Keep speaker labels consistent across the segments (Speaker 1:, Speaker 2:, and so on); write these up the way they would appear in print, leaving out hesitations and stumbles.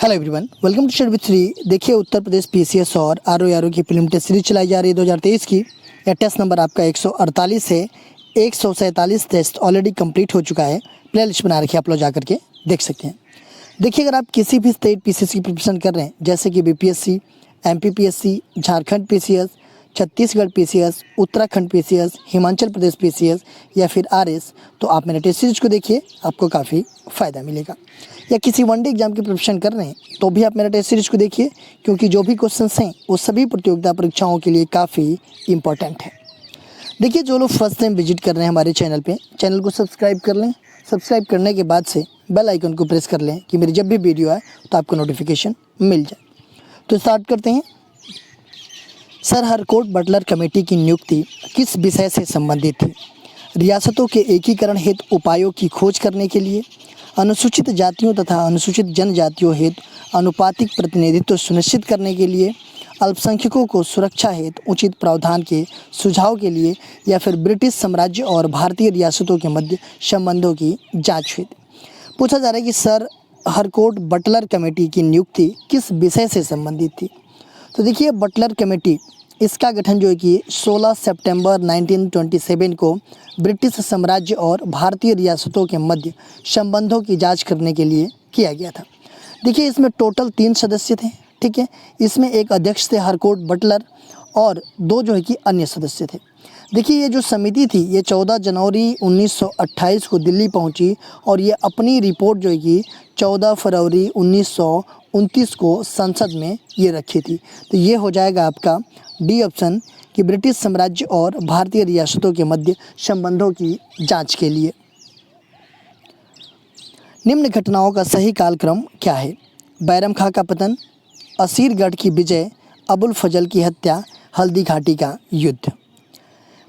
Speaker 1: Hello everyone, welcome to study with three. देखिए, Uttar Pradesh PCS और RO की फिल्म टेस्ट सीरीज चलाई जा रही है 2023 की। यह टेस्ट नंबर आपका 148 है। 147 टेस्ट ऑलरेडी कंप्लीट हो चुका है। प्ले लिस्ट बना रखी है, आप लोग जा करके देख सकते हैं। देखिए, अगर आप किसी भी स्टेट पीसीएस की प्रिपरेशन कर रहे हैं, जैसे कि BPSC, MPPSC, Jharkhand PCS, Chhattisgarh PCS, Uttarakhand PCS, Himachal Pradesh PCS या फिर आरएस, तो आप मेरे टेस्ट सीरीज को देखिए, आपको काफ़ी फ़ायदा मिलेगा। या किसी वनडे एग्जाम की प्रिपरेशन कर रहे हैं तो भी आप मेरा टेस्ट सीरीज को देखिए, क्योंकि जो भी क्वेश्चंस हैं वो सभी प्रतियोगिता परीक्षाओं के लिए काफ़ी इंपॉर्टेंट है। देखिए, जो लोग फर्स्ट टाइम विजिट कर रहे हैं हमारे चैनल पे, चैनल को सब्सक्राइब कर लें। सब्सक्राइब करने के बाद से बेल आइकन को प्रेस कर लें कि मेरी जब भी वीडियो आए तो आपको नोटिफिकेशन मिल जाए। तो स्टार्ट करते हैं। सर हरकोट बटलर कमेटी की नियुक्ति किस विषय से संबंधित थी? रियासतों के एकीकरण हेतु उपायों की खोज करने के लिए, अनुसूचित जातियों तथा अनुसूचित जनजातियों हेतु अनुपातिक प्रतिनिधित्व सुनिश्चित करने के लिए, अल्पसंख्यकों को सुरक्षा हेतु उचित प्रावधान के सुझाव के लिए, या फिर ब्रिटिश साम्राज्य और भारतीय रियासतों के मध्य संबंधों की जांच हुई। पूछा जा रहा है कि सर हरकोट बटलर कमेटी की नियुक्ति किस विषय से संबंधित थी। तो देखिए, बटलर कमेटी, इसका गठन जो है कि 16 सितंबर 1927 को ब्रिटिश साम्राज्य और भारतीय रियासतों के मध्य संबंधों की जांच करने के लिए किया गया था। देखिए, इसमें टोटल 3 सदस्य थे, ठीक है। इसमें एक अध्यक्ष थे हरकोट बटलर और 2 जो है कि अन्य सदस्य थे। देखिए, ये जो समिति थी ये 14 जनवरी 1928 को दिल्ली पहुंची और ये अपनी रिपोर्ट जो है कि 14 फरवरी 1929 को संसद में ये रखी थी। तो ये हो जाएगा आपका डी ऑप्शन कि ब्रिटिश साम्राज्य और भारतीय रियासतों के मध्य संबंधों की जांच के लिए। निम्न घटनाओं का सही कालक्रम क्या है? बैरम खां का पतन, असीरगढ़ की विजय, अबुल फजल की हत्या, हल्दी घाटी का युद्ध।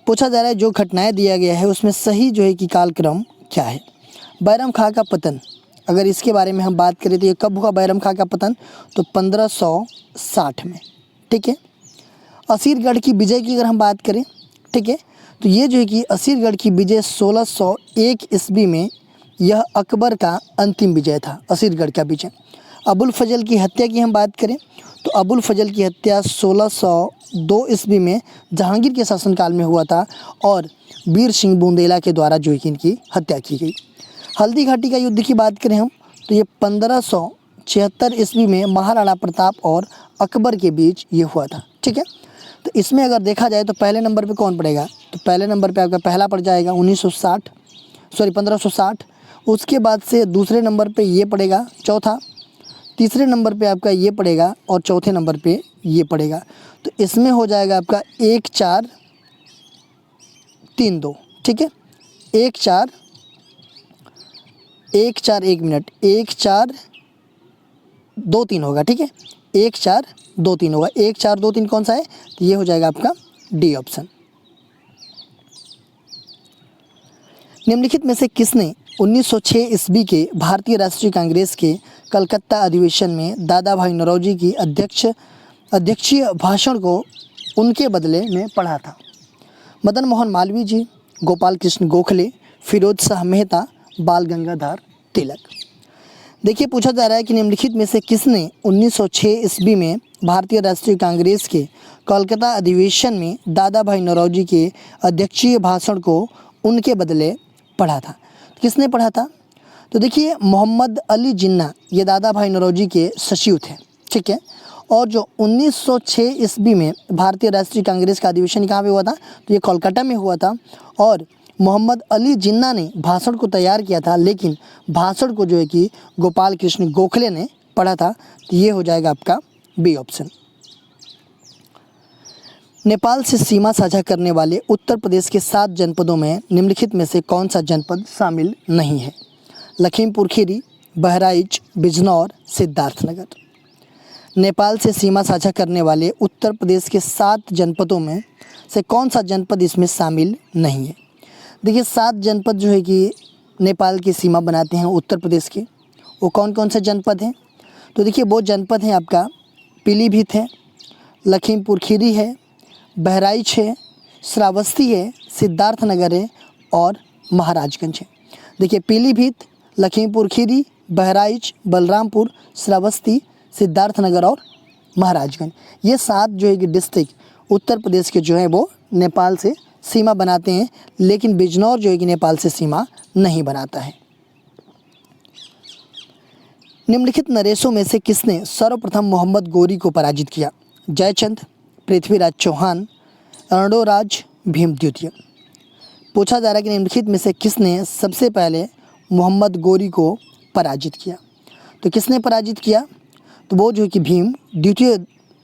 Speaker 1: पूछा जा रहा है जो घटनाएं दिया गया है उसमें सही जो है कि कालक्रम क्या है। बैरम खां का पतन, अगर इसके बारे में हम बात करें तो ये कब हुआ बैरम खां का पतन? तो 1560 में, ठीक है। असीरगढ़ की विजय की अगर हम बात करें, ठीक है, तो ये जो है कि असीरगढ़ की विजय 1601 ईस्वी में, यह अकबर का अंतिम विजय था, असीरगढ़ का विजय। अबुल फजल की हत्या की हम बात करें तो अबुल फजल की हत्या 1602 ईस्वी में जहांगीर के शासनकाल में हुआ था और वीर सिंह बुंदेला के द्वारा जो है कि इनकी हत्या की गई। हल्दी घाटी का युद्ध की बात करें हम तो ये 1576 ईस्वी में महाराणा प्रताप और अकबर के बीच ये हुआ था, ठीक है। तो इसमें अगर देखा जाए तो पहले नंबर पे कौन पड़ेगा? तो पहले नंबर पे आपका पहला पड़ जाएगा 1560। उसके बाद से दूसरे नंबर पे ये पड़ेगा चौथा, तीसरे नंबर पे आपका ये पड़ेगा और चौथे नंबर पे ये पड़ेगा। तो इसमें हो जाएगा आपका 1432, ठीक है। 1423 होगा, ठीक है। 1423 होगा। 1423 कौन सा है? तो ये हो जाएगा आपका डी ऑप्शन। निम्नलिखित में से किसने 1906 ईस्वी के भारतीय राष्ट्रीय कांग्रेस के कलकत्ता अधिवेशन में दादा भाई नौरोजी की अध्यक्षीय भाषण को उनके बदले में पढ़ा था? मदन मोहन मालवीय जी, गोपाल कृष्ण गोखले, फिरोज शाह मेहता, बाल गंगाधर तिलक। देखिए, पूछा जा रहा है कि निम्नलिखित में से किसने 1906 ईस्वी में भारतीय राष्ट्रीय कांग्रेस के कोलकाता अधिवेशन में दादा भाई नौरोजी के अध्यक्षीय भाषण को उनके बदले पढ़ा था? किसने पढ़ा था? तो देखिए, मोहम्मद अली जिन्ना ये दादा भाई नौरोजी के सचिव थे, ठीक है। और जो 1906 ईस्वी में भारतीय राष्ट्रीय कांग्रेस का अधिवेशन कहाँ पे हुआ था? तो ये कोलकाता में हुआ था और मोहम्मद अली जिन्ना ने भाषण को तैयार किया था, लेकिन भाषण को जो है कि गोपाल कृष्ण गोखले ने पढ़ा था। तो ये हो जाएगा आपका बी ऑप्शन। नेपाल से सीमा साझा करने वाले उत्तर प्रदेश के 7 जनपदों में निम्नलिखित में से कौन सा जनपद शामिल नहीं है? लखीमपुर खीरी, बहराइच, बिजनौर, सिद्धार्थनगर। नेपाल से सीमा साझा करने वाले उत्तर प्रदेश के 7 जनपदों में से कौन सा जनपद इसमें शामिल नहीं है? देखिए, 7 जनपद जो है कि नेपाल की सीमा बनाते हैं उत्तर प्रदेश के, वो कौन कौन से जनपद हैं? तो देखिए, वो जनपद हैं आपका पीलीभीत है, लखीमपुर खीरी है, बहराइच है, श्रावस्ती है, सिद्धार्थनगर है और महाराजगंज है। देखिए, पीलीभीत, लखीमपुर खीरी, बहराइच, बलरामपुर, श्रावस्ती, सिद्धार्थनगर और महाराजगंज। ये 7 जो है कि डिस्ट्रिक्ट उत्तर प्रदेश के जो है वो नेपाल से सीमा बनाते हैं, लेकिन बिजनौर जो है कि नेपाल से सीमा नहीं बनाता है। निम्नलिखित नरेशों में से किसने सर्वप्रथम मोहम्मद गोरी को पराजित किया? जयचंद, पृथ्वीराज चौहान, अर्णोराज, भीम द्वितीय। पूछा जा रहा है कि निम्नलिखित में से किसने सबसे पहले मोहम्मद गोरी को पराजित किया? तो किसने पराजित किया? तो वो जो है कि भीम द्वितीय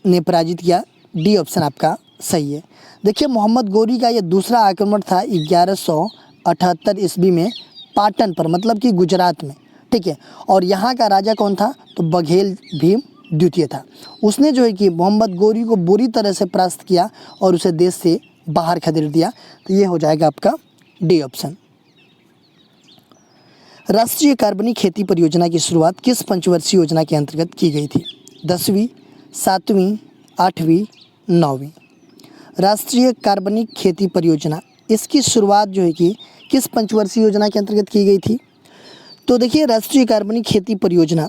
Speaker 1: ने पराजित किया। डी ऑप्शन आपका सही है। देखिए, मोहम्मद गोरी का ये दूसरा आक्रमण था 1178 ईस्वी में पाटन पर, मतलब कि गुजरात में, ठीक है। और यहाँ का राजा कौन था? तो बघेल भीम द्वितीय था। उसने जो है कि मोहम्मद गोरी को बुरी तरह से परास्त किया और उसे देश से बाहर खदेड़ दिया। तो ये हो जाएगा आपका डी ऑप्शन। राष्ट्रीय कार्बनिक खेती परियोजना की शुरुआत किस पंचवर्षीय योजना के अंतर्गत की गई थी? 10वीं, 7वीं, 8वीं, 9वीं। राष्ट्रीय कार्बनिक खेती परियोजना, इसकी शुरुआत जो है कि किस पंचवर्षीय योजना के अंतर्गत की गई थी? तो देखिए, राष्ट्रीय कार्बनिक खेती परियोजना,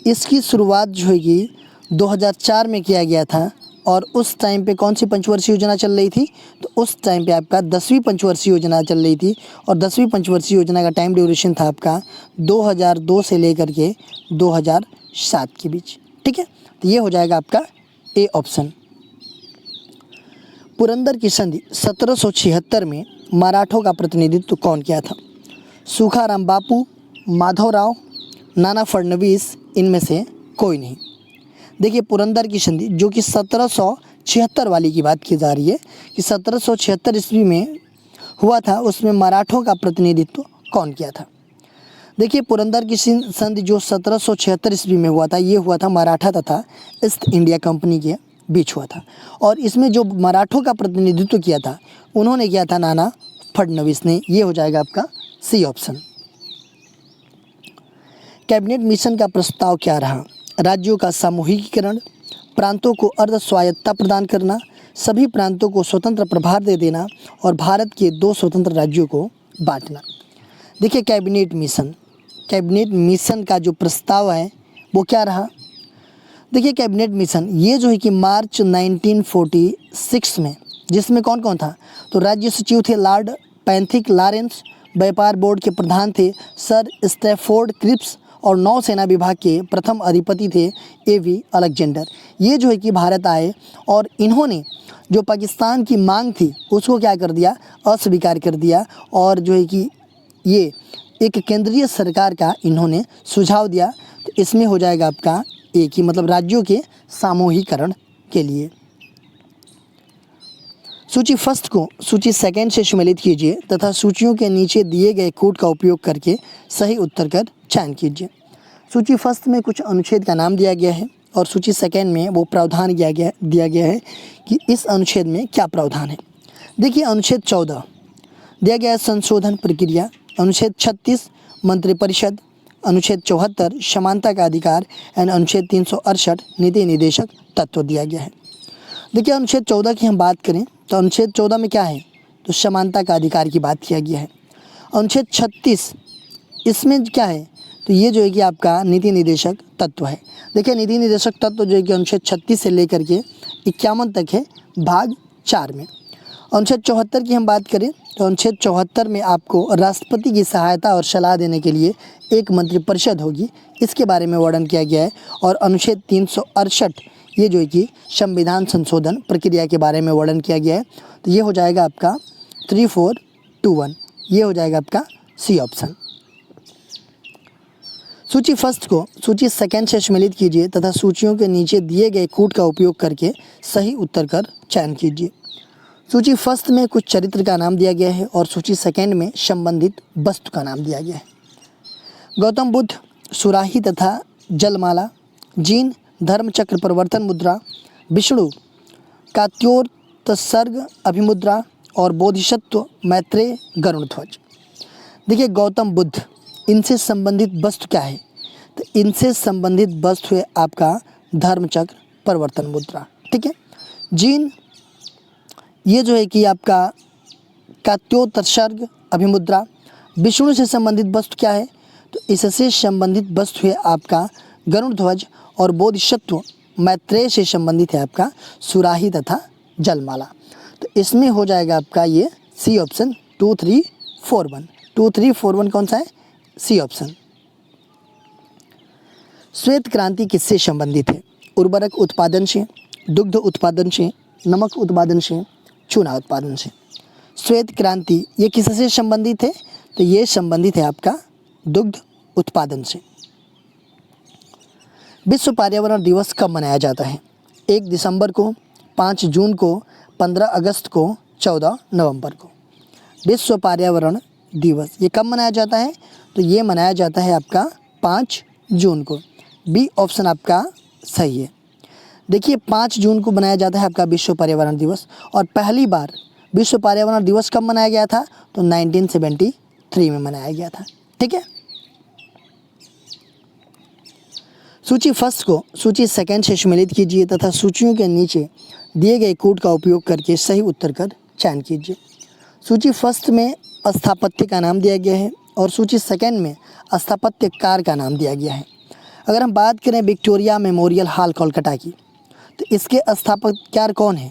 Speaker 1: इसकी शुरुआत जो है कि 2004 में किया गया था। और उस टाइम पे कौन सी पंचवर्षीय योजना चल रही थी? तो उस टाइम पे आपका 10वीं पंचवर्षीय योजना चल रही थी। और 10वीं पंचवर्षीय योजना का टाइम ड्यूरेशन था आपका 2002 से लेकर के 2007 के बीच, ठीक है। तो ये हो जाएगा आपका ए ऑप्शन। पुरंदर की संधि 1776 में मराठों का प्रतिनिधित्व कौन किया था? सूखाराम बापू, माधवराव, नाना फडणवीस, इनमें से कोई नहीं। देखिए, पुरंदर की संधि जो कि 1776 वाली की बात की जा रही है कि 1776 ईस्वी में हुआ था, उसमें मराठों का प्रतिनिधित्व कौन किया था? देखिए, पुरंदर की संधि जो 1776 ईस्वी में हुआ था, ये हुआ था मराठा तथा ईस्ट इंडिया कंपनी के बीच हुआ था। और इसमें जो मराठों का प्रतिनिधित्व किया था, उन्होंने किया था नाना फडणवीस ने। ये हो जाएगा आपका सी ऑप्शन। कैबिनेट मिशन का प्रस्ताव क्या रहा? राज्यों का सामूहिकीकरण, प्रांतों को अर्ध स्वायत्तता प्रदान करना, सभी प्रांतों को स्वतंत्र प्रभार दे देना और भारत के 2 स्वतंत्र राज्यों को बांटना। देखिए, कैबिनेट मिशन का जो प्रस्ताव है वो क्या रहा? देखिए, कैबिनेट मिशन ये जो है कि मार्च 1946 में, जिसमें कौन कौन था? तो राज्य सचिव थे लॉर्ड पैंथिक लॉरेंस, व्यापार बोर्ड के प्रधान थे सर स्टैफोर्ड क्रिप्स और नौसेना विभाग के प्रथम अधिपति थे A.V. अलेक्जेंडर। ये जो है कि भारत आए और इन्होंने जो पाकिस्तान की मांग थी उसको क्या कर दिया? अस्वीकार कर दिया। और जो है कि ये एक केंद्रीय सरकार का इन्होंने सुझाव दिया। तो इसमें हो जाएगा आपका एक ही, मतलब राज्यों के सामूहिकरण के लिए। सूची फर्स्ट को सूची सेकंड से सम्मिलित कीजिए तथा सूचियों के नीचे दिए गए कोड का उपयोग करके सही उत्तर का चयन कीजिए। सूची फर्स्ट में कुछ अनुच्छेद का नाम दिया गया है और सूची सेकंड में वो प्रावधान दिया गया है कि इस अनुच्छेद में क्या प्रावधान है। देखिए, अनुच्छेद 14 दिया गया है संशोधन प्रक्रिया, अनुच्छेद 36 मंत्रिपरिषद, अनुच्छेद 74 समानता का अधिकार एंड अनुच्छेद 368 नीति निदेशक तत्व दिया गया है। देखिए, अनुच्छेद 14 की हम बात करें तो अनुच्छेद 14 में क्या है? तो समानता का अधिकार की बात किया गया है। अनुच्छेद 36 इसमें क्या है? तो ये जो है कि आपका नीति निदेशक तत्व है। देखिए, नीति निदेशक तत्व जो है कि अनुच्छेद 36 से लेकर के 51 तक है भाग 4 में। अनुच्छेद 74 की हम बात करें तो अनुच्छेद 74 में आपको राष्ट्रपति की सहायता और सलाह देने के लिए एक मंत्रिपरिषद होगी, इसके बारे में वर्णन किया गया है। और अनुच्छेद 368 ये जो है कि संविधान संशोधन प्रक्रिया के बारे में वर्णन किया गया है। तो ये हो जाएगा आपका 3421, ये हो जाएगा आपका सी ऑप्शन। सूची फर्स्ट को सूची सेकंड से सम्मिलित कीजिए तथा सूचियों के नीचे दिए गए कोड का उपयोग करके सही उत्तर का चयन कीजिए। सूची फर्स्ट में कुछ चरित्र का नाम दिया गया है और सूची सेकंड में संबंधित वस्तु का नाम दिया गया है। गौतम बुद्ध, सुराही तथा जलमाला, जीन, धर्मचक्र परिवर्तन मुद्रा, विष्णु कात्योतसर्ग अभिमुद्रा और बोधिसत्व मैत्रेय गरुड़ ध्वज। देखिए, गौतम बुद्ध, इनसे संबंधित वस्तु क्या है? तो इनसे संबंधित वस्तु है आपका धर्मचक्र परिवर्तन मुद्रा, ठीक है। जीन ये जो है कि आपका कात्योतसर्ग अभिमुद्रा। विष्णु से संबंधित वस्तु क्या है? तो इससे संबंधित वस्तु है आपका गरुड़ ध्वज और बोधिसत्व मैत्रेय से संबंधित है आपका सुराही तथा जलमाला। तो इसमें हो जाएगा आपका ये सी ऑप्शन 2341। 2341 कौन सा है? C option. श्वेत क्रांति किससे संबंधित है? उर्वरक उत्पादन से, दुग्ध उत्पादन से, नमक उत्पादन से, चूना उत्पादन से। श्वेत क्रांति ये किससे संबंधित है? तो ये संबंधित है आपका दुग्ध उत्पादन से। विश्व पर्यावरण दिवस कब मनाया जाता है? 1 दिसंबर को, 5 जून को, 15 अगस्त को, 14 नवंबर को। विश्व पर्यावरण दिवस ये कब मनाया जाता है? तो ये मनाया जाता है आपका 5 जून को। बी ऑप्शन आपका सही है। देखिए 5 जून को मनाया जाता है आपका विश्व पर्यावरण दिवस, और पहली बार विश्व पर्यावरण दिवस कब मनाया गया था? तो 1973 में मनाया गया था। ठीक है। सूची फर्स्ट को सूची सेकंड से सम्मिलित कीजिए तथा सूचियों के नीचे दिए गए कोड का उपयोग करके सही उत्तर का चयन कीजिए। सूची फर्स्ट में स्थापत्य का नाम दिया गया है और सूची सेकंड में स्थापत्यकार का नाम दिया गया है। अगर हम बात करें विक्टोरिया मेमोरियल हॉल कोलकाता की, तो इसके स्थापत्यकार कौन है?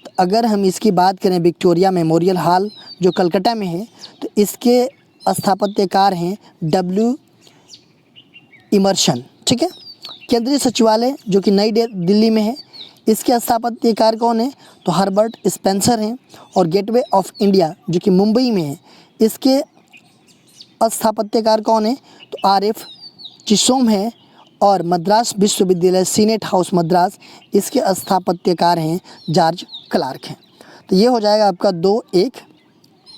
Speaker 1: तो अगर हम इसकी बात करें विक्टोरिया मेमोरियल हॉल जो कलकत्ता में है, तो इसके स्थापत्यकार हैं W इमर्सन। ठीक है। केंद्रीय सचिवालय जो कि नई दिल्ली में है, इसके स्थापत्यकार कौन है? तो हर्बर्ट स्पेंसर हैं। और गेटवे ऑफ इंडिया जो कि मुंबई में है, इसके स्थापत्यकार कौन है? तो RF चिसोम है। और मद्रास विश्वविद्यालय सीनेट हाउस मद्रास, इसके स्थापत्यकार हैं जॉर्ज क्लार्क हैं। तो ये हो जाएगा आपका 2 1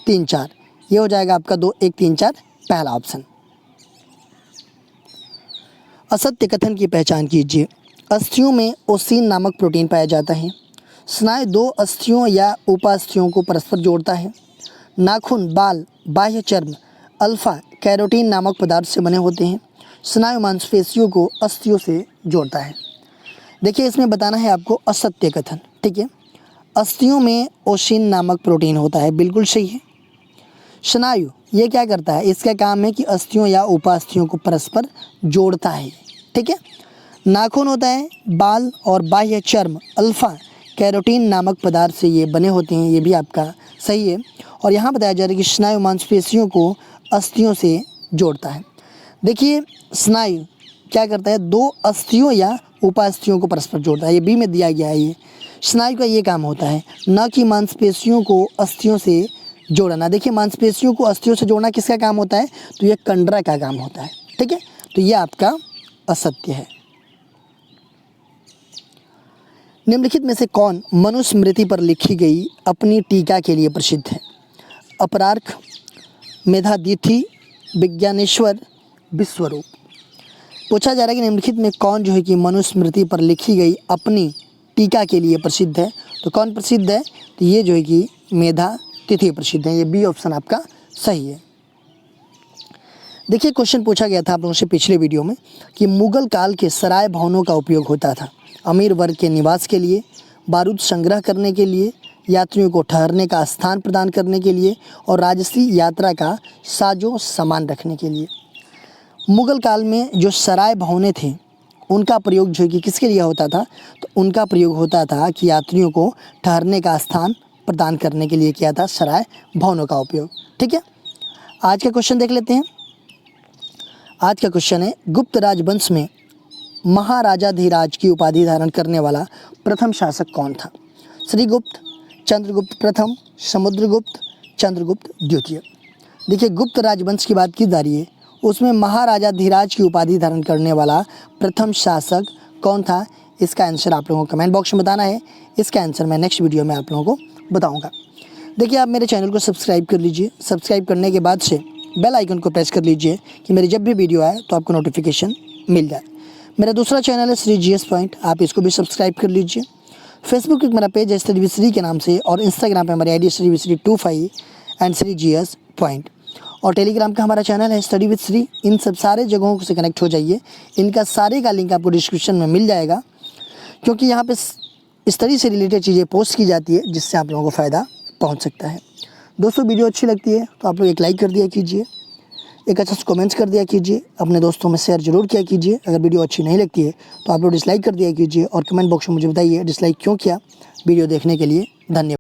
Speaker 1: 3 4। ये हो जाएगा आपका 2 1 3 4 पहला ऑप्शन। असत्य कथन की पहचान कीजिए। अस्थियों में ओसीन नामक प्रोटीन पाया जाता है। स्नायु 2 अस्थियों या उपास्थियों को परस्पर जोड़ता है। नाखून, बाल, बाह्य चर्म अल्फा कैरोटीन नामक पदार्थ से बने होते हैं। स्नायु मांसपेशियों को अस्थियों से जोड़ता है। देखिए इसमें बताना है आपको असत्य कथन। ठीक है। अस्थियों में ओसीन नामक प्रोटीन होता है, बिल्कुल सही है। स्नायु ये क्या करता है? इसका काम है कि अस्थियों या उपास्थियों को परस्पर जोड़ता है। ठीक है। नाखून होता है, बाल और बाह्य चर्म अल्फा कैरोटीन नामक पदार्थ से ये बने होते हैं, ये भी आपका सही है। और यहाँ बताया जा रहा है कि स्नायु मांसपेशियों को अस्थियों से जोड़ता है। देखिए स्नायु क्या करता है? 2 अस्थियों या उपास्थियों को परस्पर जोड़ता है, ये बी में दिया गया है। ये स्नायु का ये काम होता है, न कि मांसपेशियों को अस्थियों से जोड़ना। देखिए मांसपेशियों को अस्थियों से जोड़ना किसका काम होता है? तो ये कंडरा का काम होता है। ठीक है। तो ये आपका असत्य है। निम्नलिखित में से कौन मनुस्मृति पर लिखी गई अपनी टीका के लिए प्रसिद्ध है? अपरार्क, मेधातिथि, विज्ञानेश्वर, विश्वरूप। पूछा जा रहा है कि निम्नलिखित में कौन जो है कि मनुस्मृति पर लिखी गई अपनी टीका के लिए प्रसिद्ध है? तो कौन प्रसिद्ध है? तो ये जो है कि मेधातिथि प्रसिद्ध है। ये बी ऑप्शन आपका सही है। देखिए क्वेश्चन पूछा गया था आप लोगों से पिछले वीडियो में कि मुगल काल के सराय भवनों का उपयोग होता था अमीर वर्ग के निवास के लिए, बारूद संग्रह करने के लिए, यात्रियों को ठहरने का स्थान प्रदान करने के लिए और राजसी यात्रा का साजो सामान रखने के लिए। मुगल काल में जो सराय भवनें थे उनका प्रयोग जो कि किसके लिए होता था? तो उनका प्रयोग होता था कि यात्रियों को ठहरने का स्थान प्रदान करने के लिए किया था सराय भवनों का उपयोग। ठीक है। आज का क्वेश्चन देख लेते हैं। आज का क्वेश्चन है, गुप्त राजवंश में महाराजाधिराज की उपाधि धारण करने वाला प्रथम शासक कौन था? श्रीगुप्त, चंद्रगुप्त प्रथम, समुद्रगुप्त, चंद्रगुप्त द्वितीय। देखिए गुप्त राजवंश की बात की जा रही है, उसमें महाराजाधिराज की उपाधि धारण करने वाला प्रथम शासक कौन था? इसका आंसर आप लोगों को कमेंट बॉक्स में बताना है। इसका आंसर मैं नेक्स्ट वीडियो में आप लोगों को बताऊंगा। देखिए आप मेरे चैनल को सब्सक्राइब कर लीजिए। सब्सक्राइब करने के बाद से बेल आइकन को प्रेस कर लीजिए कि मेरी जब भी वीडियो आए तो आपको नोटिफिकेशन मिल जाए। मेरा दूसरा चैनल है श्री GS पॉइंट, आप इसको भी सब्सक्राइब कर लीजिए। फेसबुक पर मेरा पेज है स्टडी विद श्री के नाम से, और इंस्टाग्राम पे हमारी ID Shri with Shri 25 and Shri GS point, और टेलीग्राम का हमारा चैनल है स्टडी विद श्री। इन सब सारे जगहों से कनेक्ट हो जाइए। इनका सारे का लिंक आपको डिस्क्रिप्शन में मिल जाएगा, क्योंकि यहाँ पे स्टडी से रिलेटेड चीज़ें पोस्ट की जाती है जिससे आप लोगों को फ़ायदा पहुँच सकता है। दोस्तों वीडियो अच्छी लगती है तो आप लोग एक लाइक कर दिया कीजिए। एक अच्छा सा कमेंट्स कर दिया कीजिए, अपने दोस्तों में शेयर जरूर किया कीजिए। अगर वीडियो अच्छी नहीं लगती है तो आप लोग डिसलाइक कर दिया कीजिए और कमेंट बॉक्स में मुझे बताइए डिसलाइक क्यों किया। वीडियो देखने के लिए धन्यवाद।